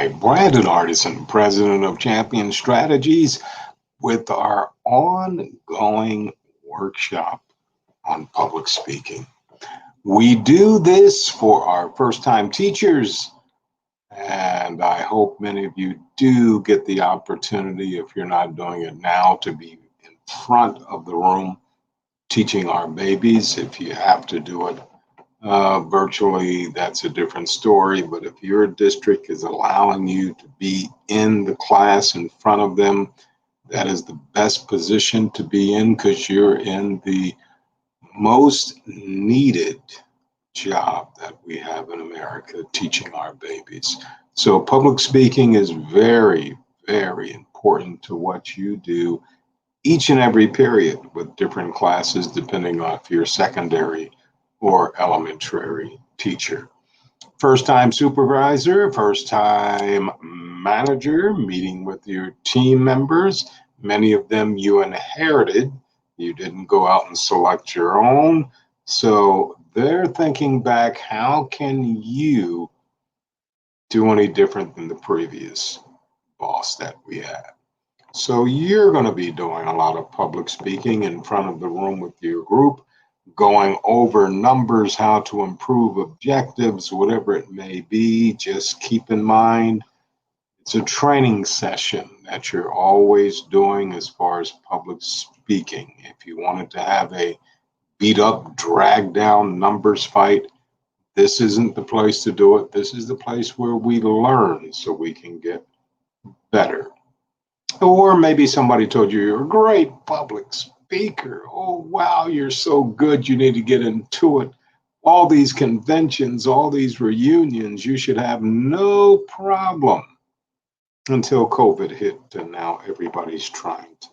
Hi, Brandon Artisan, president of Champion Strategies, with our ongoing workshop on public speaking. We do this for our first-time teachers, and I hope many of you do get the opportunity, if you're not doing it now, to be in front of the room teaching our babies. If you have to do it virtually, that's a different story. But if your district is allowing you to be in the class in front of them, that is the best position to be in, because you're in the most needed job that we have in America, teaching our babies. So public speaking is very, very important to what you do each and every period with different classes, depending on if you're secondary or elementary teacher. First-time supervisor, first-time manager, meeting with your team members. Many of them you inherited. You didn't go out and select your own. So they're thinking back, how can you do any different than the previous boss that we had? So you're going to be doing a lot of public speaking in front of the room with your group, going over numbers, how to improve objectives, whatever it may be. Just keep in mind, it's a training session that you're always doing as far as public speaking. If you wanted to have a beat up, drag down numbers fight, this isn't the place to do it. This is the place where we learn so we can get better. Or maybe somebody told you you're a great public speaker. Oh, wow, you're so good. You need to get into it. All these conventions, all these reunions, you should have no problem, until COVID hit. And now everybody's trying to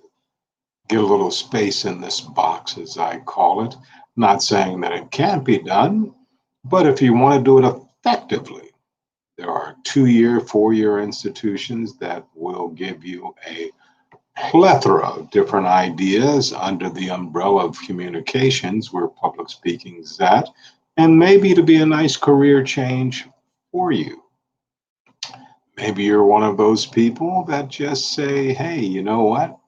get a little space in this box, as I call it. Not saying that it can't be done, but if you want to do it effectively, there are 2-year, 4-year institutions that will give you a plethora of different ideas under the umbrella of communications, where public speaking is at, and maybe to be a nice career change for you. Maybe you're one of those people that just say, hey, you know what?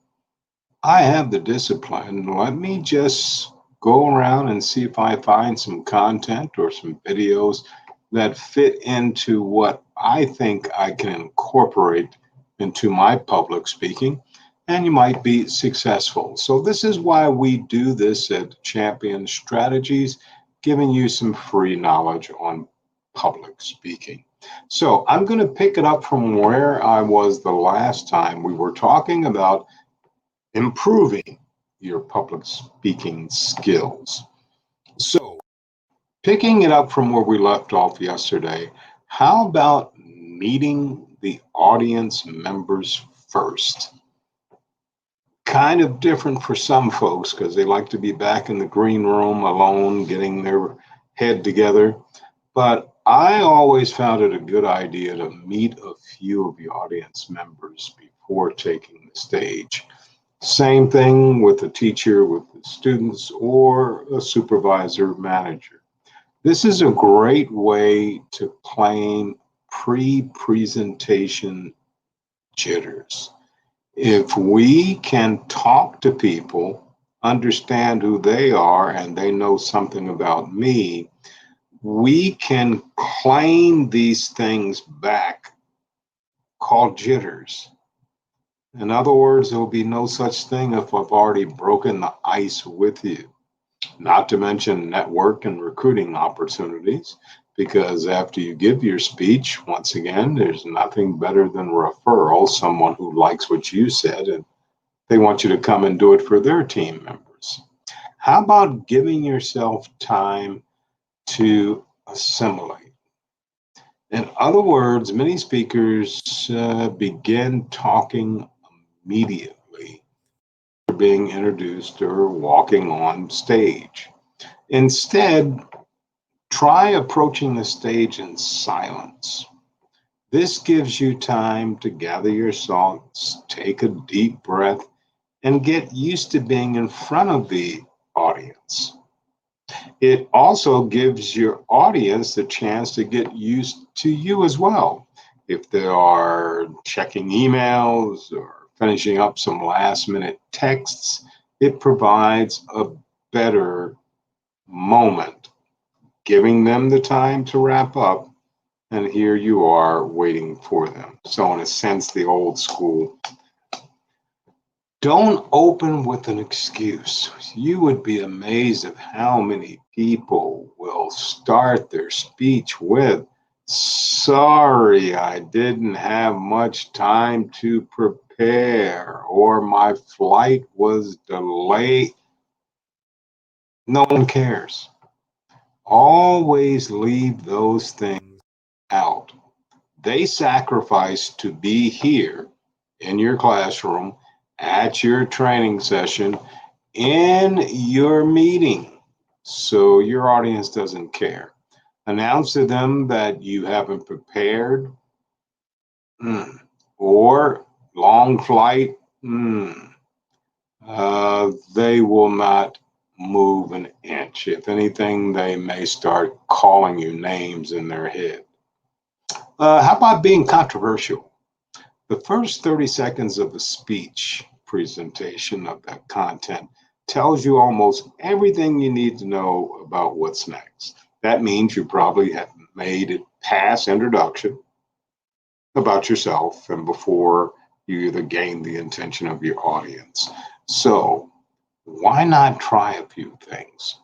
I have the discipline. Let me just go around and see if I find some content or some videos that fit into what I think I can incorporate into my public speaking, and you might be successful. So this is why we do this at Champion Strategies, giving you some free knowledge on public speaking. So I'm going to pick it up from where I was the last time. We were talking about improving your public speaking skills. So picking it up from where we left off yesterday, how about meeting the audience members first? Kind of different for some folks, because they like to be back in the green room alone, getting their head together. But I always found it a good idea to meet a few of the audience members before taking the stage. Same thing with a teacher, with the students, or a supervisor, manager. This is a great way to claim pre-presentation jitters. If we can talk to people, understand who they are, and they know something about me, we can claim these things back, called jitters. In other words, there will be no such thing if I've already broken the ice with you. Not to mention network and recruiting opportunities, because after you give your speech, once again, there's nothing better than referral, someone who likes what you said and they want you to come and do it for their team members. How about giving yourself time to assimilate? In other words, many speakers begin talking immediately being introduced or walking on stage. Instead, try approaching the stage in silence. This gives you time to gather your thoughts, take a deep breath, and get used to being in front of the audience. It also gives your audience the chance to get used to you as well. if they are checking emails or finishing up some last minute texts, it provides a better moment, giving them the time to wrap up. And here you are waiting for them. So, in a sense, the old school. Don't open with an excuse. You would be amazed at how many people will start their speech with, "Sorry, I didn't have much time to prepare," or "my flight was delayed." No one cares. Always leave those things out. They sacrifice to be here in your classroom, at your training session, in your meeting. So your audience doesn't care. Announce to them that you haven't prepared, or long flight, they will not move an inch. If anything, they may start calling you names in their head. How about being controversial? The first 30 seconds of a speech presentation of that content tells you almost everything you need to know about what's next. That means you probably have made it past introduction about yourself and before you either gain the attention of your audience. So why not try a few things?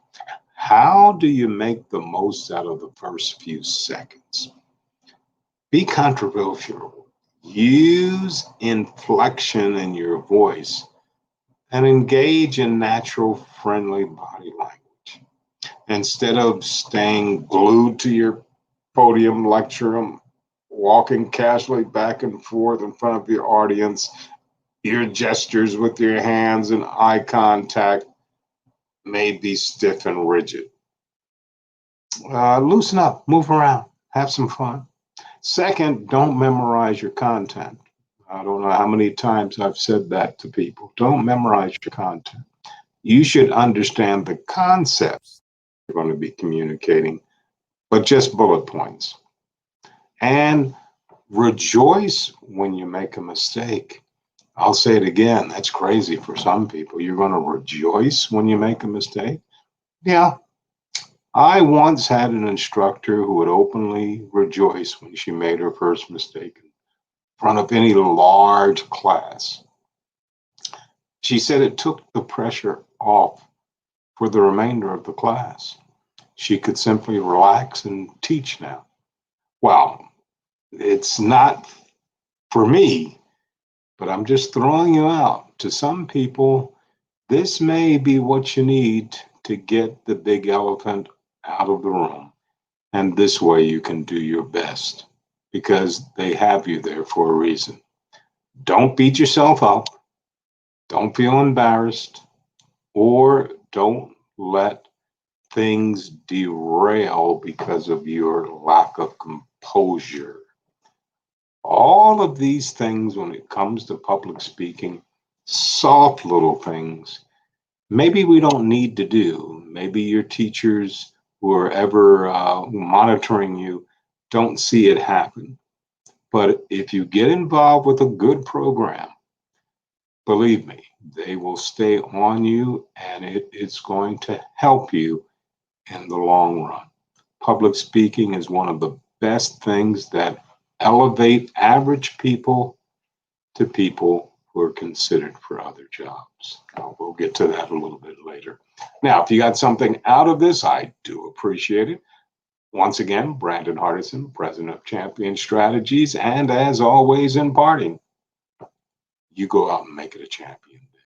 How do you make the most out of the first few seconds? Be controversial. Use inflection in your voice and engage in natural, friendly body language. Instead of staying glued to your podium lecture, walking casually back and forth in front of your audience, your gestures with your hands and eye contact may be stiff and rigid. Loosen up, move around, have some fun. Second, don't memorize your content. I don't know how many times I've said that to people. Don't memorize your content. You should understand the concepts you're going to be communicating, but just bullet points. And rejoice when you make a mistake. I'll say it again. That's crazy for some people. You're going to rejoice when you make a mistake? Yeah. I once had an instructor who would openly rejoice when she made her first mistake in front of any large class. She said it took the pressure off for the remainder of the class. She could simply relax and teach now. Well, it's not for me, but I'm just throwing you out. To some people, this may be what you need to get the big elephant out of the room. And this way you can do your best because they have you there for a reason. Don't beat yourself up. Don't feel embarrassed, or don't let things derail because of your lack of composure. All of these things, when it comes to public speaking, soft little things, maybe we don't need to do. Maybe your teachers who are ever monitoring you don't see it happen. But if you get involved with a good program, believe me, they will stay on you and it's going to help you in the long run. Public speaking is one of the best things that elevate average people to people who are considered for other jobs. Now, we'll get to that a little bit later. Now, if you got something out of this, I do appreciate it. Once again, Brandon Hardison, President of Champion Strategies, and as always in parting, you go out and make it a champion.